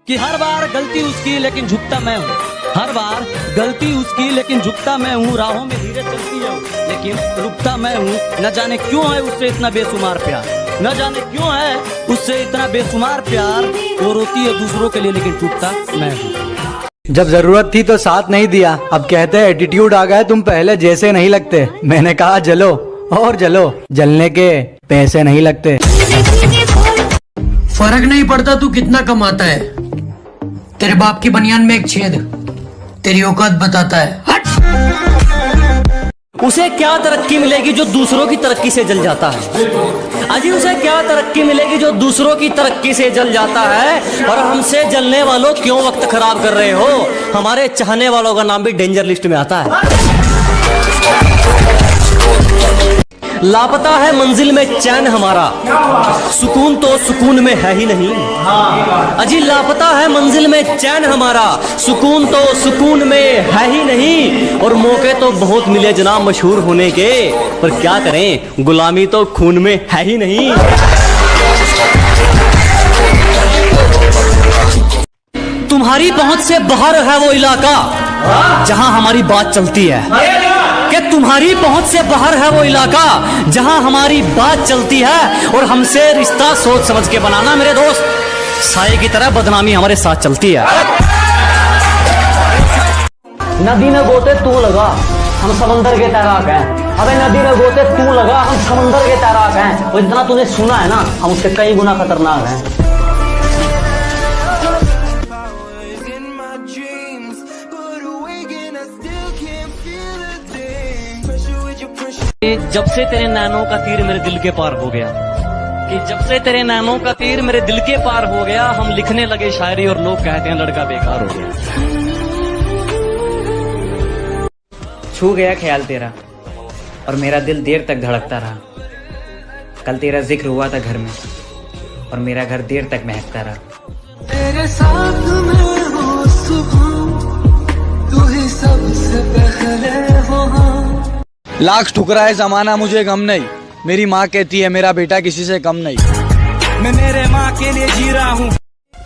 कि हर बार गलती उसकी लेकिन झुकता मैं हूँ, हर बार गलती उसकी लेकिन झुकता मैं हूँ, राहों में धीरे चलती है लेकिन रुकता मैं हूँ। न जाने क्यों है उससे इतना बेशुमार प्यार, न जाने क्यों है उससे इतना बेशुमार प्यार। वो रोती है दूसरों के लिए लेकिन टूटता मैं हूँ। जब जरूरत थी तो साथ नहीं दिया, अब कहते हैं एटीट्यूड आ गया, तुम पहले जैसे नहीं लगते। मैंने कहा जलो और जलो, जलने के पैसे नहीं लगते। फर्क नहीं पड़ता तू कितना कमाता है, तेरे बाप की बनियान में एक छेद तेरी औकात बताता है। हट। उसे क्या तरक्की मिलेगी जो दूसरों की तरक्की से जल जाता है। अजी उसे क्या तरक्की मिलेगी जो दूसरों की तरक्की से जल जाता है। और हमसे जलने वालों क्यों वक्त खराब कर रहे हो, हमारे चाहने वालों का नाम भी डेंजर लिस्ट में आता है। लापता है मंजिल में चैन हमारा, सुकून तो सुकून में है ही नहीं। अजी लापता है मंजिल में चैन हमारा, सुकून तो सुकून में है ही नहीं। और मौके तो बहुत मिले जनाब मशहूर होने के, पर क्या करें गुलामी तो खून में है ही नहीं। तुम्हारी पहुंच से बाहर है वो इलाका जहां हमारी बात चलती है, कि तुम्हारी पहुंच से बाहर है वो इलाका जहां हमारी बात चलती है। और हमसे रिश्ता सोच समझ के बनाना मेरे दोस्त, साए की तरह बदनामी हमारे साथ चलती है। नदी में गोते तू लगा, हम समंदर के तैराक हैं। अबे नदी में गोते तू लगा, हम समंदर के तैराक हैं। और जितना तूने सुना है ना, हम उससे कई गुना खतरनाक हैं। जब से तेरे नैनों का तीर मेरे दिल के पार हो गया, कि जब से तेरे नैनों का तीर मेरे दिल के पार हो गया, हम लिखने लगे शायरी और लोग कहते हैं लड़का बेकार हो गया। छू गया ख्याल तेरा और मेरा दिल देर तक धड़कता रहा। कल तेरा जिक्र हुआ था घर में और मेरा घर देर तक महकता रहा। तेरे साथ मैं हूँ सुबह, तू ही सबसे पहले वहाँ। लाख ठुकराए जमाना मुझे गम नहीं, मेरी माँ कहती है मेरा बेटा किसी से कम नहीं। मैं मेरे माँ के लिए जी रहा हूँ।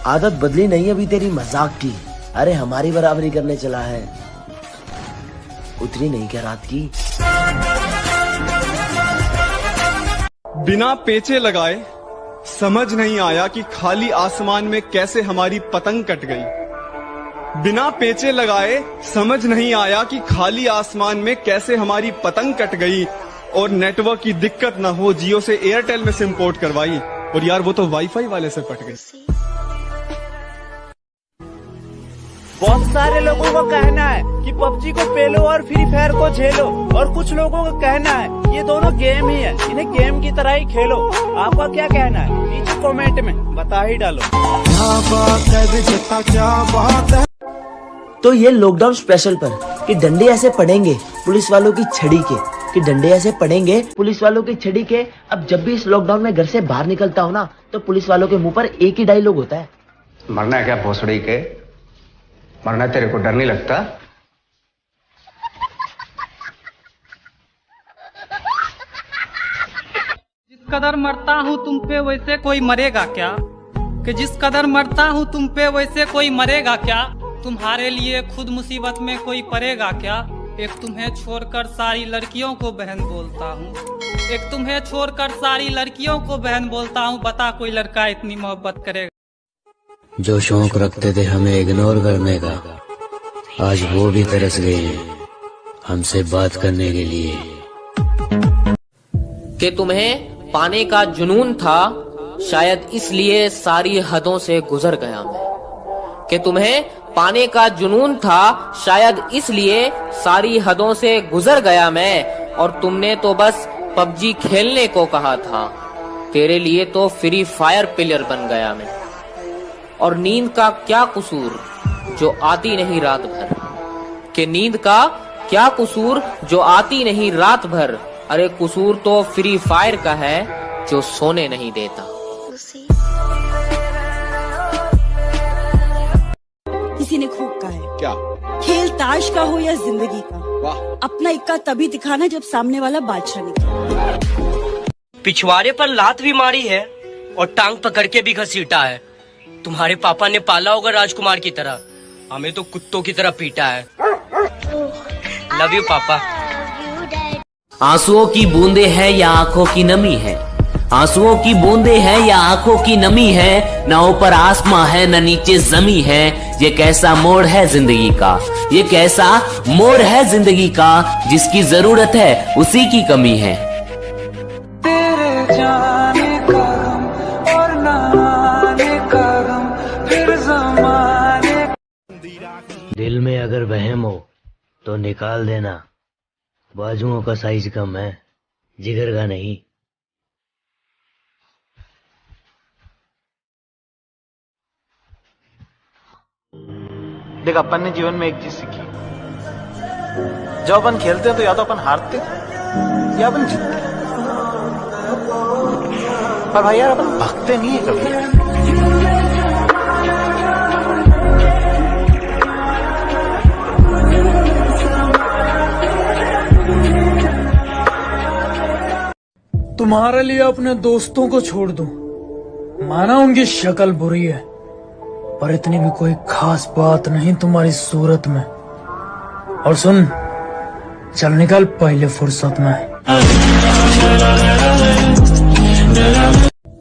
आदत बदली नहीं अभी तेरी मजाक की, अरे हमारी बराबरी करने चला है, उतरी नहीं क्या रात की। बिना पेचे लगाए समझ नहीं आया कि खाली आसमान में कैसे हमारी पतंग कट गई। बिना पेचे लगाए समझ नहीं आया कि खाली आसमान में कैसे हमारी पतंग कट गई। और नेटवर्क की दिक्कत ना हो, जियो से एयरटेल में सिम पोर्ट करवाई, और यार वो तो वाईफाई वाले से पट गई। बहुत सारे लोगों को कहना है कि पबजी को पेलो और फ्री फायर को झेलो, और कुछ लोगों को कहना है ये दोनों गेम ही है, इन्हें गेम की तरह ही खेलो। आपका क्या कहना है नीचे कमेंट में बता ही डालो। तो ये लॉकडाउन स्पेशल पर कि डंडे ऐसे पड़ेंगे पुलिस वालों की छड़ी के, कि डंडे ऐसे पड़ेंगे पुलिस वालों की छड़ी के। अब जब भी इस लॉकडाउन में घर से बाहर निकलता हो ना, तो पुलिस वालों के मुंह पर एक ही डायलॉग होता है, मरना है क्या भोसड़ी के, मरना तेरे को डर नहीं लगता। जिस कदर मरता हूँ तुम पे वैसे कोई मरेगा क्या, कि जिस कदर मरता हूँ तुम पे वैसे कोई मरेगा क्या। तुम्हारे लिए खुद मुसीबत में कोई पड़ेगा क्या। एक तुम्हें छोड़कर सारी लड़कियों को बहन बोलता हूँ, एक तुम्हें छोड़कर सारी लड़कियों को बहन बोलता हूँ। बता कोई लड़का इतनी मोहब्बत करेगा। जो शौक रखते थे हमें इग्नोर करने का, आज वो भी तरस गए हैं हमसे बात करने के लिए। कि तुम्हें पाने का जुनून था, शायद इसलिए सारी हदों से गुजर गया मैं। कि तुम्हें पाने का जुनून था, शायद इसलिए सारी हदों से गुजर गया मैं। और तुमने तो बस पबजी खेलने को कहा था, तेरे लिए तो फ्री फायर प्लेयर बन गया मैं। और नींद का क्या कसूर जो आती नहीं रात भर, कि नींद का क्या कसूर जो आती नहीं रात भर। अरे कसूर तो फ्री फायर का है जो सोने नहीं देता। किसी ने खूब कहा है, क्या खेल ताश का हो या जिंदगी का, वाह। अपना इक्का तभी दिखाना जब सामने वाला बादशाह निकले। पिछवाड़े पर लात भी मारी है और टांग पकड़ के भी घसीटा है। तुम्हारे पापा ने पाला होगा राजकुमार की तरह, हमें तो कुत्तों की तरह पीटा है। लव यू पापा। आंसुओं की बूंदे हैं या आंखों की नमी है, आंसुओं की बूंदे हैं या आंखों की नमी है, ना ऊपर आसमां है ना नीचे जमी है। ये कैसा मोड़ है जिंदगी का, ये कैसा मोड़ है जिंदगी का, जिसकी जरूरत है उसी की कमी है। तेरे जाने का गम और ना आने का गम, फिर ज़माने। दिल में अगर वहम हो तो निकाल देना, बाजुओं का साइज कम है, जिगर का नहीं। देख, अपन ने जीवन में एक चीज सीखी, जब अपन खेलते हैं तो या तो अपन हारते हैं या अपन जीतते हैं, पर भाई यार अपन भागते नहीं है कभी। तुम्हारे लिए अपने दोस्तों को छोड़ दूं, माना उनकी शक्ल बुरी है, पर इतनी भी कोई खास बात नहीं तुम्हारी सूरत में। और सुन, चल निकल पहले फुर्सत में।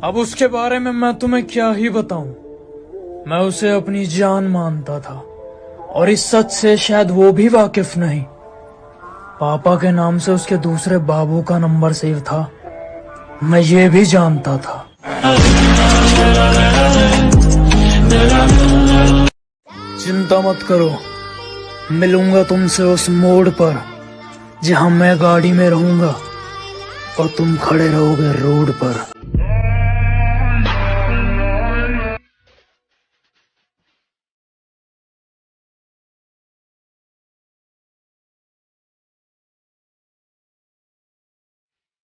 अब उसके बारे में मैं तुम्हें क्या ही बताऊं, मैं उसे अपनी जान मानता था, और इस सच से शायद वो भी वाकिफ नहीं। पापा के नाम से उसके दूसरे बाबू का नंबर सेव था, मैं ये भी जानता था। चिंता मत करो, मिलूंगा तुमसे उस मोड़ पर जहां मैं गाड़ी में रहूंगा और तुम खड़े रहोगे रोड पर।